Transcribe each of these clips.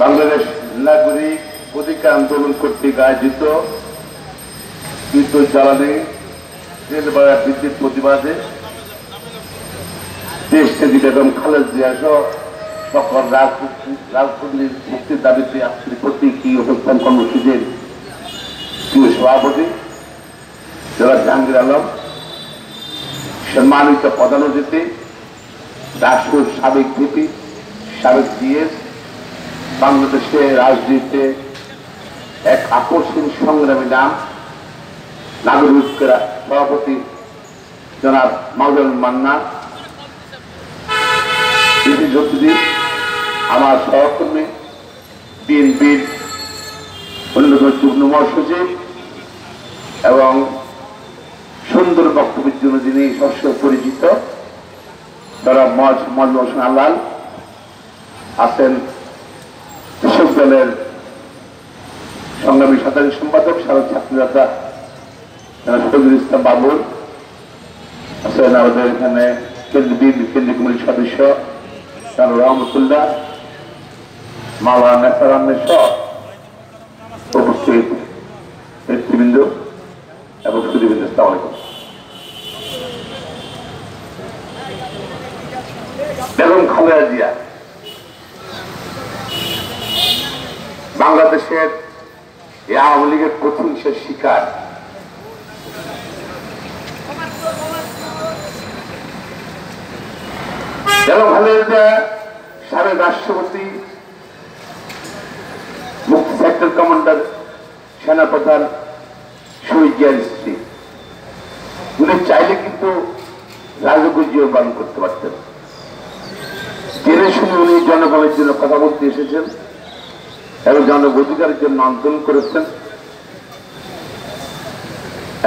বাংলাদেশ নাগরিক অধিকার আন্দোলন কর্তৃক আয়োজিত বিদ্যুৎ জ্বালানি রেল ভাড়া বৃদ্ধির প্রতিবাদে দেশ থেকে বেগম খালেদা জিয়া সহ সকল রাজনীতির মুক্তির দাবিতে আজকের প্রতীকী অবস্থান কর্মসূচির প্রিয় সভাপতি জনাব জাহাঙ্গীর আলম, সম্মানিত প্রধান অতিথি, রাষ্ট্রের সাবেক ভিপি, সাবেক ডিএস, বাংলাদেশের রাজনীতিতে এক আকর্ষণীয় সংগ্রামী নাম নাগরিক সভাপতি জনাব মাওলানা মান্না, অতিথি আমার সহকর্মী বিএনপির অন্যতম যুগ্ম মহাসচিব এবং সুন্দর বক্তব্যের জন্য যিনি সস্য পরিচিত জনাব মোহাম্মদ হোসেন আলাল আছেন, কৃষক দলের সংগ্রামী সাধারণ সম্পাদক সাবেক ছাত্রনেতা শহীদুল ইসলাম বাবুল আছেন, আমাদের এখানে কেন্দ্রীয় কমিটির সদস্য রহমতুল্লাহ, মাওলানা নেসার আহমেদ সহ উপস্থিত নেতৃবৃন্দ এবং সুধীবৃন্দ, আসসালামু আলাইকুম। বেগম খালেদা জিয়া বাংলাদেশের আওয়ামী লীগের প্রতিহিংসার শিকার। বেগম খালেদা জিয়া সাবেক রাষ্ট্রপতি, মুক্তি সেক্টর কমান্ডার, সেনাপ্রধান শহীদ জিয়ার স্ত্রী। উনি চাইলে কিন্তু রাজকীয় জীবন পালন করতে পারতেন। জেনে শুনে উনি জনগণের জন্য কথা বলতে এসেছেন এবং জন অধিকারের জন্য আন্দোলন করেছেন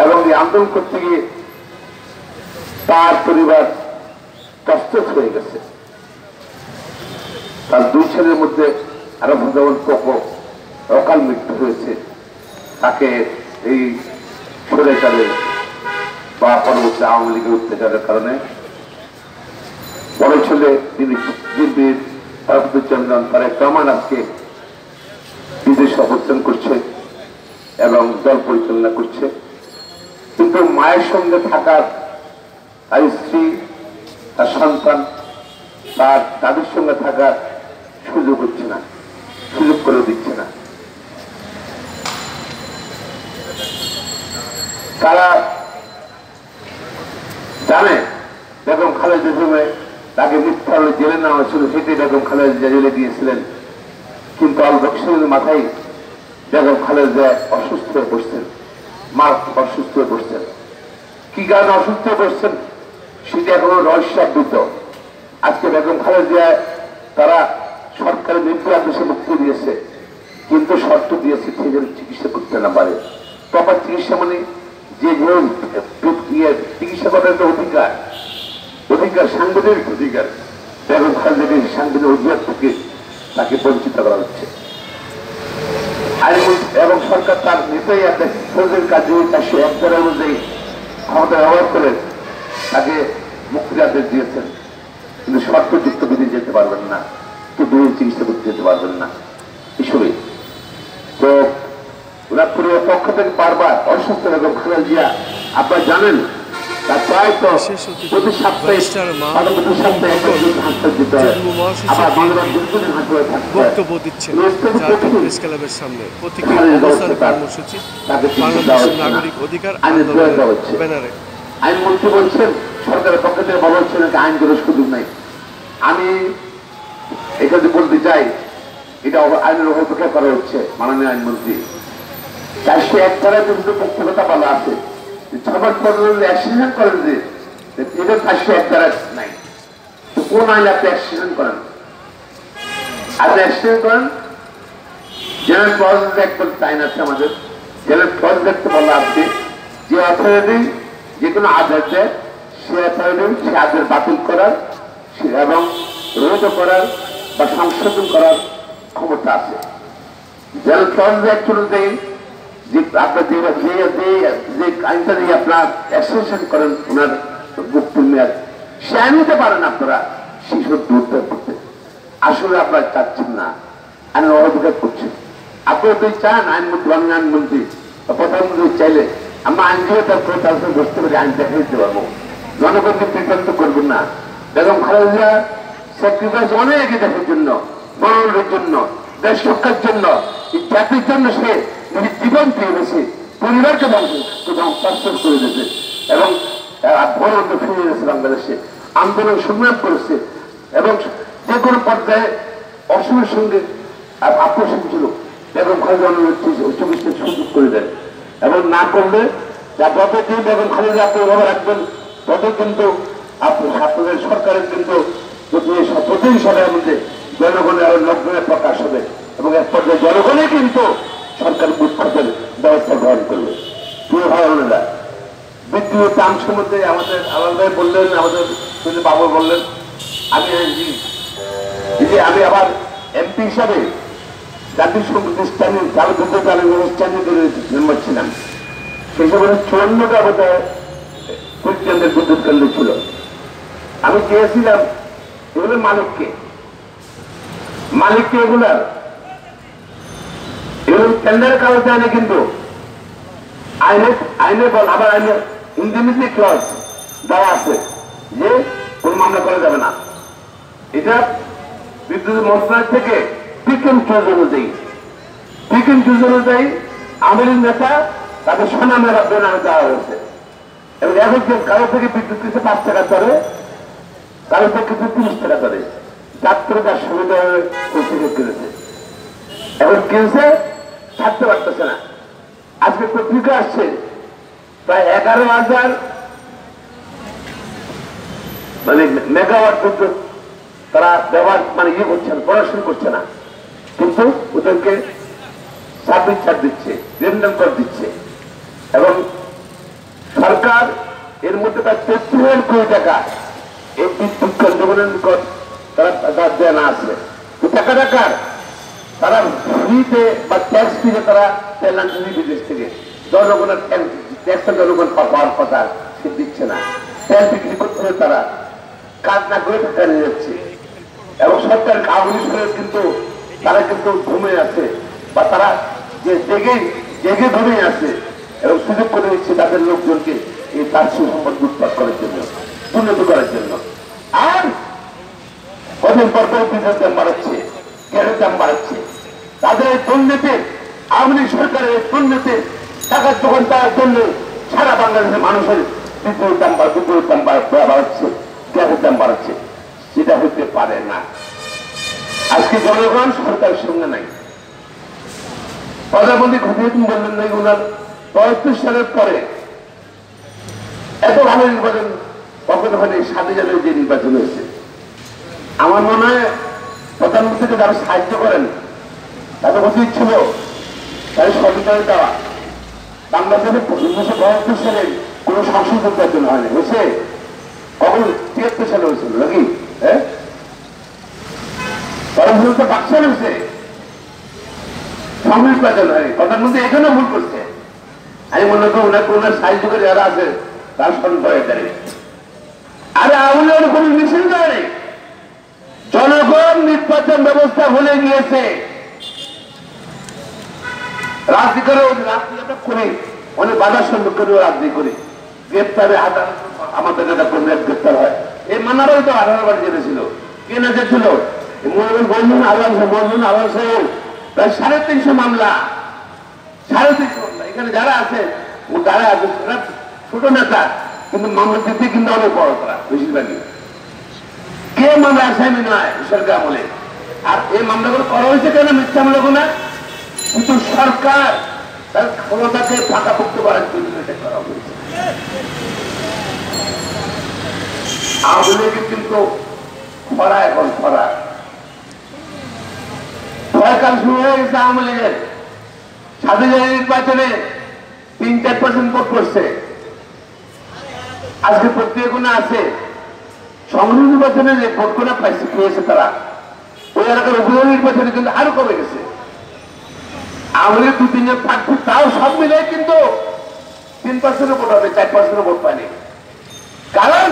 এবং এই আন্দোলন করতে গিয়ে তার পরিবার কষ্ট হয়ে গেছে। তার দুই ছেলের মধ্যে আরো যেমন অকাল মৃত্যু হয়েছে, তাকে এই স্বৈরাচারের বা পরবর্তী আওয়ামী লীগের অত্যাচারের কারণে বড় ছেলে তিনি বিএনপির চন্দ্রন তারেক রহমান আজকে বিদেশ অবস্থান করছে এবং দল পরিচালনা করছে, কিন্তু মায়ের সঙ্গে থাকার তার স্ত্রী, তার সন্তান, তার দাদির সঙ্গে থাকার সুযোগ হচ্ছে না, সুযোগ করে দিচ্ছে না। তারা জানে বেগম খালেদা জিয়া তাকে মিথ্যা জেলে নেওয়া হয়েছিল, সেটি বেগম খালেদা জিয়া জেলে দিয়েছিলেন, কিন্তু অল্প সময়ের মাথায় বেগম খালেদা জিয়া অসুস্থ হয়ে পড়ছেন, মারাত্মক অসুস্থ হয়ে পড়ছেন। কি কারণে অসুস্থ হয়ে পড়ছেন সেটি এখনো রহস্যাবৃত। আজকে বেগম খালেদা জিয়া তারা সরকারি মৃত্যু আদেশে মুক্তি দিয়েছে, কিন্তু শর্ত দিয়েছে সে যেন চিকিৎসা করতে না পারে। প্রপার চিকিৎসা মানে যে চিকিৎসা করার একটা অধিকার, সাংবিধানিক অধিকার, বেগম খালেদাকে সাংবিধানিক অধিকার থেকে তাকে বঞ্চিত করা হচ্ছে। এবং সরকার তার নেতাই ফৌজের কাজে 401 অনুযায়ী ক্ষমতা ব্যবহার করে তাকে মুক্তির আদেশ দিয়েছেন, কিন্তু শর্তযুক্ত বিধি যেতে পারবেন না, তো দূর চিকিৎসা করতে যেতে পারবেন না এসবই। তো ওনার পরিবার পক্ষ থেকে বারবার অসুস্থ বেগম খালেদা জিয়া আপনারা জানেন তার প্রায় তো প্রতি সপ্তাহে বক্তব্য দিচ্ছেন জাতীয় প্রেস ক্লাবের সামনে প্রতীকী অবস্থান কর্মসূচি বাংলাদেশের নাগরিক অধিকার আন্দোলনের ব্যানারে। আইনমন্ত্রী বলছেন সরকারের পক্ষ থেকে বলা হচ্ছে নাকি আইন করার সুযোগ নাই। আমি এখানে বলতে চাই এটা আইনের অপেক্ষা করা হচ্ছে। মাননীয় আইনমন্ত্রী 401 ধারায় কিন্তু পক্ষপাতা বলা আছে, সবার অ্যাক্সিডেন্ট করেন যে এটা 401 ধারা নাই, তো কোন আইন আপনি অ্যাক্সিডেন্ট করেন? আপনি অ্যাক্সিডেন্ট করেন জেনারেল প্রসেস অ্যাক্ট আইন আছে আমাদের, জেনারেল প্রসেস অ্যাক্টে বলা আছে যে অথরিটি যে কোনো আদেশ দেয় সে অথরিটি সে আদেশ বাতিল করার এবং রোধ করার বা সংশোধন করার ক্ষমতা আছে। জেনারেল প্রসেস অ্যাক্ট অনুযায়ী যে আপনার যে আইনটা দিয়ে আপনার এক্সটেনশন করেন ওনার মুক্তির মেয়াদ সে আইন হতে পারেন আপনারা শিশুর উদ্ধার করতে। আসলে আপনারা চাচ্ছেন না, আইনের অধিকার করছেন। আপনারা যদি চান আইনমন্ত্রী, আমি আইনমন্ত্রী প্রধানমন্ত্রী চাইলে আমরা আইনজীবী তার সাথে বসতে পারি, আইন দেখা দিতে পারবো। জনগণকে বিভ্রান্ত করবেন না। বেগম খালেদা স্যাক্রিফাইস অনেক দেশের জন্য, গণতন্ত্রের জন্য, দেশ রক্ষার জন্য, এই জাতির জন্য সে নিজের জীবন দিয়ে গেছে, পরিবারকে ধ্বংস করে দিয়েছে এবং ভোট ফিরে গেছে বাংলাদেশে, আন্দোলন সংগ্রাম করেছে এবং যে কোনো পর্যায়ে অসমের সঙ্গে আপোষ ছিল বেগম খালেদা চিকিৎসার সুযোগ করে দেন এবং না করলে যতদিন বেগম খালেদা আপনি ভাবে রাখবেন তত কিন্তু আপনাদের সরকারের কিন্তু প্রতি সরকারের মধ্যে জনগণের আরো লগ্নের প্রকাশ হবে এবং এক পর্যায়ে জনগণই কিন্তু সরকার উৎখাতের ব্যবস্থা গ্রহণ করবে। প্রিয় ভাই বোনেরা, বিদ্যুৎ দাম সম্বন্ধে আমাদের আলাদাই বললেন, আমাদের বাবু বললেন। আমি আবার এমপি হিসাবে জাতীয় সংসদের স্ট্যান্ডিং মেম্বার ছিলাম। সেই সময় 54টা বোধহয় কুড়িকেন্দ্রের বিদ্যুৎ কেন্দ্র ছিল। আমি চেয়েছিলাম এগুলো মালিককে এগুলো টেন্ডারের কাগজ দেয় না, কিন্তু আইনে বল আবার আইনে ইন্ডিমিনিটি ক্লজ দেওয়া আছে যে কোন মামলা করা যাবে না। এটা বিদ্যুৎ মন্ত্রণালয় থেকে পিক এন্ড চুজ অনুযায়ী আওয়ামী নেতা তাদের সুনামের বেনামে দেওয়া হয়েছে এবং এখন কারো থেকে বিদ্যুৎ কিনছে 5 টাকা দরে, কারো থেকে 30 টাকা দরে, যাত্রা তার সুবিধা কিনেছে। এখন কিনছে ছাড়তে পারতেছে না। আজকে পত্রিকা আসছে প্রায় 11,000 মানে মেগাওয়াট বিদ্যুৎ তারা ব্যবহার করছে না, পড়াশোনা করছে না, কিন্তু ওদেরকে সার্ভিস ছাড় দিচ্ছে, লেনদেন কর দিচ্ছে এবং সরকার এর মধ্যে তার 33 কোটি টাকা এই বিদ্যুৎ কেন্দ্রগুলোর নিকট তারা দেনা আছে। টাকার তারা ফ্রিতে বা ট্যাক্স ফ্রিতে তারা তেল আনছে বিদেশ থেকে, জনগণের ট্যাক্সের জনগণ পাওয়ার কথা সে দিচ্ছে না, তেল বিক্রি করতে হবে তারা কাজ না করে টাকা নিয়ে যাচ্ছে এবং সরকার আওয়ামী সরকার কিন্তু তারা কিন্তু ঘুমিয়ে আছে বা তারা যে জেগে ঘুমিয়ে আছে এবং সুযোগ করে দিচ্ছে তাদের লোকজনকে এই তার সুসম্পদ উৎপাদ করার জন্য, উন্নত করার জন্য। আর কদিন পর পিঠের দাম বাড়াচ্ছে, গ্যাসের দাম বাড়াচ্ছে। তাদের এই দুর্নীতি, আওয়ামী সরকারের এই দুর্নীতি টাকার দোকান পাওয়ার জন্য সারা বাংলাদেশের মানুষের বিদ্যুতের দাম বাড়াচ্ছে, গ্যাসের দাম বাড়াচ্ছে। সেটা হতে পারে না। আজকে জনগণ সরকারের সঙ্গে নাই। প্রধানমন্ত্রী ঘটিয়ে বললেন নাই ওনার ৭৫ সালের পরে এত ভালো নির্বাচন কখনো হয়নি। ৭ জানুয়ারি যে নির্বাচন হয়েছে, আমার মনে হয় প্রধানমন্ত্রীকে যারা সাহায্য করেন তাদের উচিত ছিল তাদের সরকারে দেওয়া। বাংলাদেশের ১৯৭২ সালে কোন সংসদ নির্বাচন হয়নি, হয়েছে কখন ৭৩ সালে হয়েছিল নাকি? হ্যাঁ, তো বাক্সাল হয়েছে, সংনির্বাচন হয়নি। প্রধানমন্ত্রী এখানে ভুল করছে। আমি মনে করি ওনার সাহায্য করে যারা আছে তার সন্দেহ দেয়। আরে আউলের কোন মিছিল দেয়, জনগণ নির্বাচন ব্যবস্থা ভুলে গিয়েছে। রাজনীতি করে করে অনেক বাধার সম্মুখীন রাজনীতি করে গ্রেপ্তারে আমাদের নেতা কর্মীরা গ্রেপ্তার হয়। এই মানারাই তো 18 বার জেলেছিল। কে না যেছিল? বলুন আওয়াজ সাহেব প্রায় 350 মামলা, 350 মামলা। এখানে যারা আছে ছোট নেতা, কিন্তু মামলা দিতে কিন্তু অনেক বড় তারা বেশিরভাগই। কে মামলা আসামি নয় সরকার আমলে। আর এই মামলাগুলো করা হয়েছে কেন? মিথ্যা মূলক না, কিন্তু সরকার তার ক্ষমতাকে পাকাপোক্ত করার জন্য এটা করা হয়েছে। আওয়ামী লীগের কিন্তু খরা, এখন খরা ভয়কাল শুরু হয়ে গেছে আওয়ামী লীগের। ৭ জানুয়ারি নির্বাচনে ৩-৪% ভোট করছে। আজকে পত্রিকা আছে সংসদ নির্বাচনে যে ভোট করে পাইছে পেয়েছে তারা, ওই এলাকার উপজেলা নির্বাচনে কিন্তু আরো কমে গেছে। আমাদের 2-3 জন প্রার্থী তাও সব মিলে কিন্তু 3% ভোট হবে, 4% ভোট পায়নি। কারণ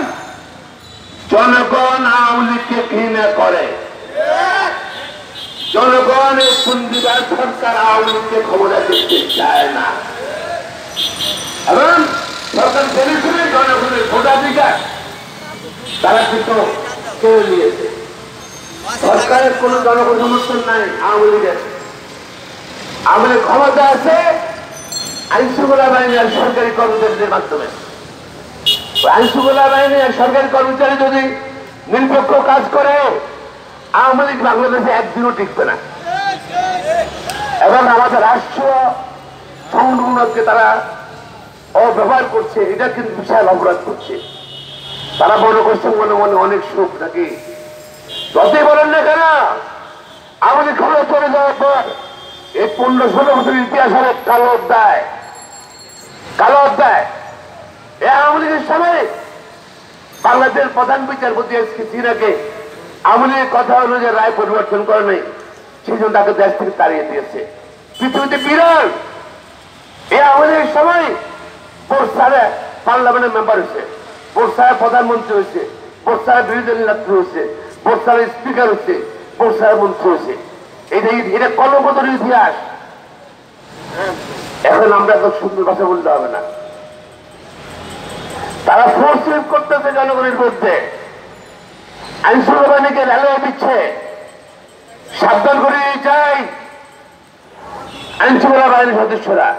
জনগণ আওয়ামী লীগকে ঘৃণা করে, জনগণ এই পুঞ্জিবাদ সরকার আওয়ামী লীগকে ক্ষমতা দিতে চায় না। এবং সরকার জেনেশুনে জনগণের ভোটাধিকার তারা কিন্তু কেড়ে নিয়েছে। সরকারের কোন জনগণ সমর্থন নাই আওয়ামী লীগের। আওয়ামী লীগ ক্ষমতা আছে আইন শৃঙ্খলা বাহিনী আর সরকারি কর্মচারীদের মাধ্যমে। আইন শৃঙ্খলা বাহিনী আর সরকারি কর্মচারী যদি নিরপেক্ষ কাজ করে আওয়ামী লীগ বাংলাদেশে একদিনও টিকবে না। এবং আমাদের রাষ্ট্রীয় সংগঠনকে তারা অব্যবহার করছে, এটা কিন্তু বিশাল অপরাধ করছে। তারা মনে করছে মনে মনে অনেক সুখ নাকি। যতই বলেন না কেন আওয়ামী লীগ ক্ষমতা চলে যাওয়ার পর এই 15-16 বছরের ইতিহাসের কালো অধ্যায়, কালো অধ্যায়। এই আওয়ামী লীগের সময় বাংলাদেশের প্রধান বিচারপতি এসকে সিনহাকে আওয়ামী লীগের কথা অনুযায়ী রায় পরিবর্তন করে নাই, সেই জন্য তাকে দেশ থেকে তাড়িয়ে দিয়েছে। পৃথিবীতে বিরল। এই আওয়ামী লীগের সময় বোরসারে পার্লামেন্টের মেম্বার হয়েছে, বোরসারে প্রধানমন্ত্রী হয়েছে, বোরসারে বিরোধী দলের নেত্রী হয়েছে, বোরসারে স্পিকার হয়েছে, বোরসারে মন্ত্রী হয়েছে। এটা কলঙ্কর ইতিহাস। এখন আমরা এত সুন্দর ভাষা বলতে হবে না। তারা ফোর্স ইউজ করতেছে জনগণের বিরুদ্ধে, আইন শৃঙ্খলা বাহিনীকে রেলওয়ে দিচ্ছে। সাবধান করে চাই আইন শৃঙ্খলা বাহিনীর সদস্যরা,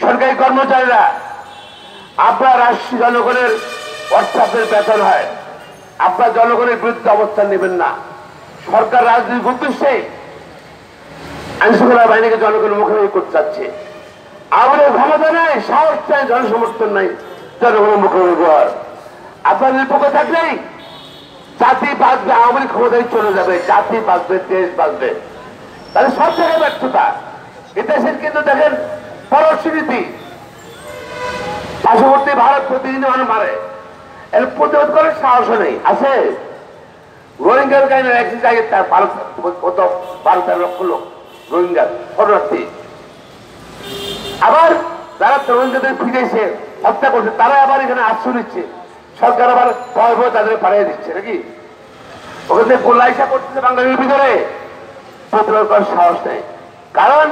সরকারি কর্মচারীরা, আপনার রাষ্ট্রীয় জনগণের অর্থ আপনার বেতন হয়, আপনার জনগণের বিরুদ্ধে অবস্থান নেবেন না। সরকার রাজনৈতিক উদ্দেশ্যে আইন শৃঙ্খলা বাহিনীকে জনগণের মুখোমুখি করতে চাচ্ছে। আমাদের ক্ষমতা নাই, সাহস চাই, জনসমর্থন নাই, জনগণের মুখোমুখি হওয়ার। আপনার নিরপেক্ষ থাকলেই জাতি বাঁচবে, আওয়ামী লীগ ক্ষমতায় চলে যাবে, জাতি বাঁচবে, দেশ বাঁচবে। তাহলে সব জায়গায় ব্যর্থতা। এদেশের কিন্তু দেখেন পরস্বীতি, পার্শ্ববর্তী ভারত প্রতিদিন মানুষ মারে, এর প্রতিরোধ করার সাহস নেই। আছে রোহিঙ্গার কাহিনী একদিন আগে তার ভারত কত 12-13 লক্ষ লোক রোহিঙ্গা শরণার্থী। আবার যারা রোহিঙ্গাদের ফিরেছে হত্যা করছে তারা আবার এখানে আশ্রয় নিচ্ছে, সরকার আবার ভয় ভয় তাদের পাঠিয়ে দিচ্ছে নাকি। ওখানে গোলাইসা করতেছে বাঙালির ভিতরে, প্রতিরোধ করার সাহস নেই। কারণ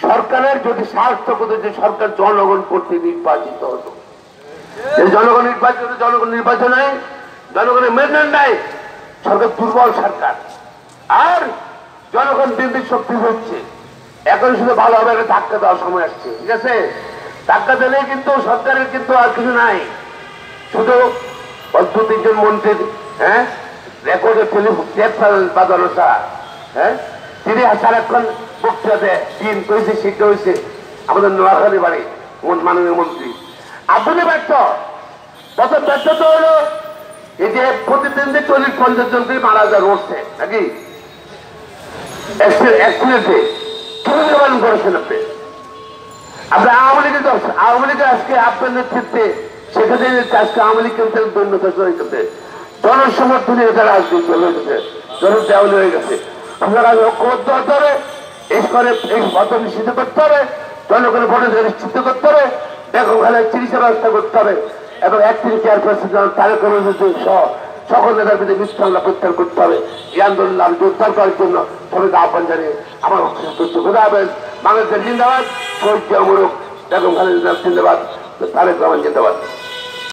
সরকারের যদি সাহস থাকতো যে সরকার জনগণ কর্তৃক নির্বাচিত হতো, জনগণ নির্বাচিত, জনগণ নির্বাচন হয়, জনগণের মেরুদণ্ড নাই, সরকার দুর্বল সরকার। আর জনগণ দিন দিন শক্তি হচ্ছে। এখন শুধু ভালো হবে ধাক্কা দেওয়ার সময় আসছে, ঠিক আছে। ধাক্কা দিলে কিন্তু সরকারের কিন্তু আর কিছু নাই, শুধু 2-3 মন্ত্রীর রেকর্ডে টেপ বাজানো ছাড়া। তিনি সারাক্ষণ বক্তৃতা দেয়, দিন করেছে, শিক্ষা হয়েছে। আমাদের নোয়াখালী বাড়ি মাননীয় মন্ত্রী আপনি ব্যর্থ। প্রথম ব্যর্থতা হলো এই যে প্রতিদিন 40-50 জন করে মারা যায় রোডে নাকি, অ্যাক্সিডেন্টে কিভাবে পালন করেছেন আপনি? আপনার আওয়ামী লীগের দল, আওয়ামী লীগের আজকে আপনার নেতৃত্বে সেখানে আজকে আওয়ামী লীগ কিন্তু দৈন্যতা হয়ে গেছে, জনসমর্থনে এটা রাজনীতি হয়ে গেছে, জনদেওয়ালি হয়ে গেছে। আপনারা ঐক্যবদ্ধ হতে হবে, এই ভোট নিশ্চিত করতে হবে, জনগণের ভোটাধিকার নিশ্চিত করতে হবে, দেখো ওখানে চিকিৎসা ব্যবস্থা করতে হবে এবং 31 চেয়ারপারসন তারেক রহমান সহ সকল নেতার বিরুদ্ধে মিথ্যা প্রত্যাহার করতে হবে। এই আন্দোলন আমি উদ্ধার করার জন্য সবাইকে আহ্বান জানিয়ে আমার খোদা হাফেজ। বাংলাদেশের জিন্দাবাদ, শহীদ জিয়া মোরক, বেগম খালেদা জিন্দাবাদ, তারেক রহমান জিন্দাবাদ।